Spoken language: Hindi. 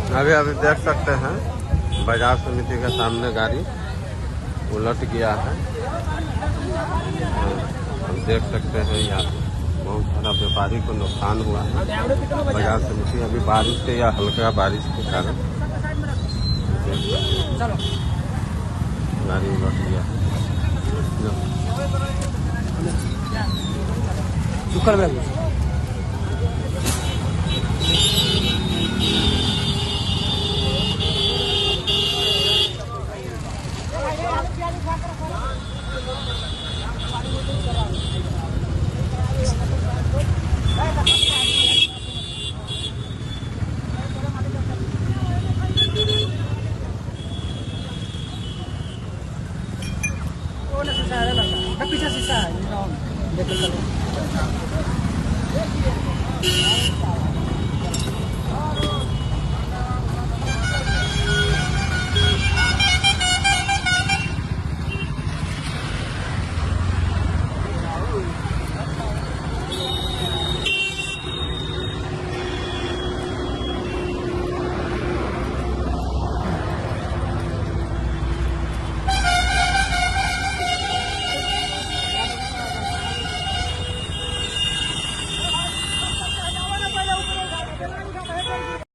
अभी अभी देख सकते हैं बाजार समिति के सामने गाड़ी उलट गया है। हम देख सकते हैं यहाँ बहुत सारा व्यापारी को नुकसान हुआ है। बाजार समिति अभी बारिश के या हल्का बारिश के कारण गाड़ी उलट गया है।